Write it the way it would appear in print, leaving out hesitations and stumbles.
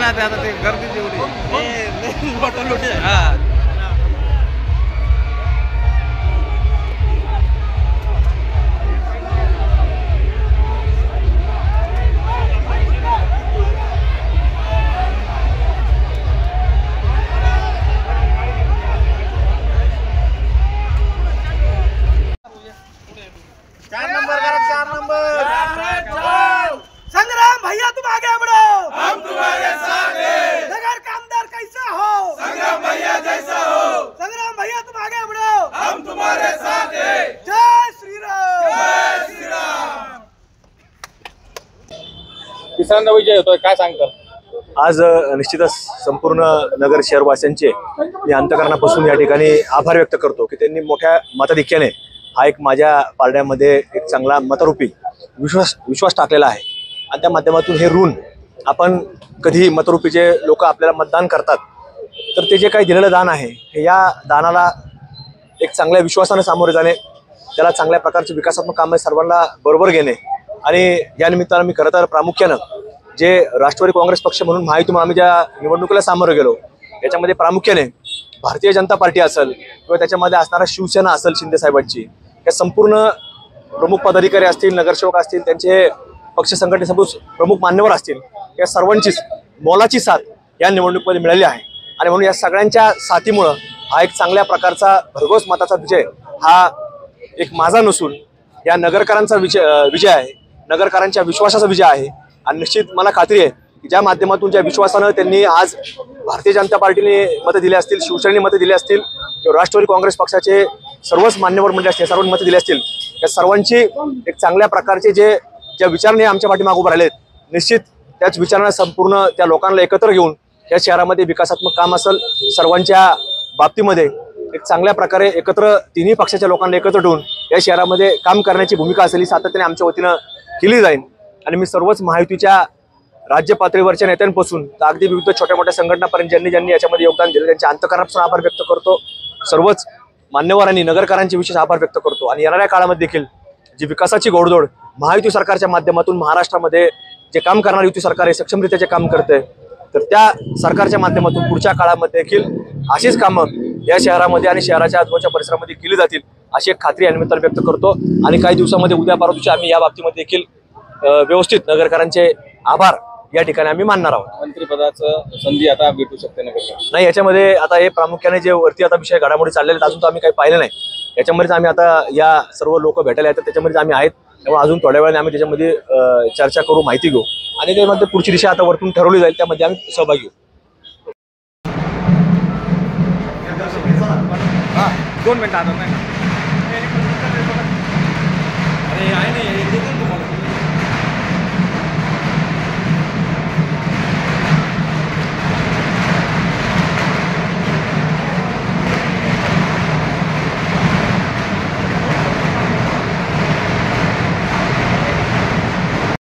ना ते आता ते गर्दी जेवढी संग्राम भैया तुम आगे बढ़ो, हम तुम्हारे साथ हैं। नगर कामदार कैसा हो, संग्राम भैया जैसा हो। संग्राम भैया तुम आगे बढ़ो, हम तुम्हारे साथ हैं। जय श्री राम, जय श्री राम। तिसऱ्यांदा विजय होतोय, काय सांगतात? आज निश्चितच संपूर्ण नगर शहरवासियांचे मी अंतःकरणापासून या ठिकाणी आभार व्यक्त करतो की त्यांनी मोठ्या मताधिक्याने हा एक माझ्या पारड्यामध्ये एक चांगला मतरूपी विश्वास टाकलेला आहे आणि त्या माध्यमातून हे ऋण आपण कधी मतरूपीचे लोक आपल्याला मतदान करतात तर ते जे काही दिलेलं दान आहे हे या दानाला एक चांगल्या विश्वासाने सामोरे जाणे, त्याला चांगल्या प्रकारचे विकासात्मक कामे सर्वांना बरोबर घेणे आणि या निमित्तानं मी खरं तर प्रामुख्यानं जे राष्ट्रवादी काँग्रेस पक्ष म्हणून महायुतीमध्ये आम्ही ज्या निवडणुकीला सामोरे गेलो याच्यामध्ये प्रामुख्याने भारतीय जनता पार्टी असेल किंवा त्याच्यामध्ये असणारा शिवसेना असेल शिंदे साहेबांची, या संपूर्ण प्रमुख पदाधिकारी असतील, नगरसेवक असतील, त्यांचे पक्ष संघटने प्रमुख मान्यवर असतील, या सर्वांचीच मोलाची साथ या निवडणुकीमध्ये मिळाली आहे आणि म्हणून या सगळ्यांच्या साथीमुळं हा एक चांगल्या प्रकारचा भरघोस मताचा विजय हा एक माझा नसून या नगरकरांचा विजय आहे, नगरकरांच्या विश्वासाचा विजय आहे आणि निश्चित मला खात्री आहे की ज्या माध्यमातून ज्या विश्वासानं त्यांनी आज भारतीय जनता पार्टीने मतं दिली असतील, शिवसेनेने मतं दिली असतील किंवा राष्ट्रवादी काँग्रेस पक्षाचे सर्वच मान्यवर मंडळी असतील, सर्वांनी मतं दिली असतील, त्या सर्वांची एक चांगल्या प्रकारचे ज्या विचाराने आमच्या पाठीमागे उभे राहिलेत, निश्चित त्याच विचारांना संपूर्ण त्या लोकांना एकत्र घेऊन या शहरामध्ये विकासात्मक काम असेल, सर्वांच्या बाबतीमध्ये एक चांगल्या प्रकारे एकत्र तिन्ही पक्षाच्या लोकांना एकत्र ठेवून या शहरामध्ये काम करण्याची भूमिका असेल ही सातत्याने आमच्या वतीनं केली जाईल आणि मी सर्वच महायुतीच्या राज्य पातळीवरच्या नेत्यांपासून तर अगदी विविध छोट्या मोठ्या संघटनापर्यंत ज्यांनी याच्यामध्ये योगदान दिलं त्यांच्या अंतःकरणापासून आभार व्यक्त करतो। सर्वच मान्यवरांनी, नगरकरांचे विशेष आभार व्यक्त करतो आणि येणाऱ्या काळामध्ये देखील जी विकासाची घोडदौड महायुती सरकारच्या माध्यमातून महाराष्ट्रामध्ये जे काम करणारे युती सरकार आहे सक्षमरित्या जे काम करते तर त्या सरकारच्या माध्यमातून पुढच्या काळामध्ये देखील अशीच कामं या शहरामध्ये आणि शहराच्या आजूबाजूच्या परिसरामध्ये केली जातील अशी एक खात्री या निमित्तानं व्यक्त करतो आणि काही दिवसामध्ये उद्या परवा दिवशी आम्ही या बाबतीमध्ये देखील व्यवस्थित नगरकरांचे आभार या ठिकाणी आम्ही मानणार आहोत। मंत्रिपदाचं संधी आता भेटू शकते नगर नाही, याच्यामध्ये आता हे प्रामुख्याने जे वरती आता विषय घडामोडी चाललेले आहेत अजून तर आम्ही काही पाहिलं नाही, याच्यामध्येच आम्ही आता या सर्व लोक भेटायला येतात त्याच्यामध्येच आम्ही आहेत, त्यामुळे अजून थोड्या वेळाने आम्ही त्याच्यामध्ये चर्चा करू, माहिती घेऊ आणि त्यामध्ये पुढची दिशा आता वरतून ठरवली जाईल, त्यामध्ये आम्ही सहभागी होऊ। 2 मिनिटं आता नाही अरे आहे नाही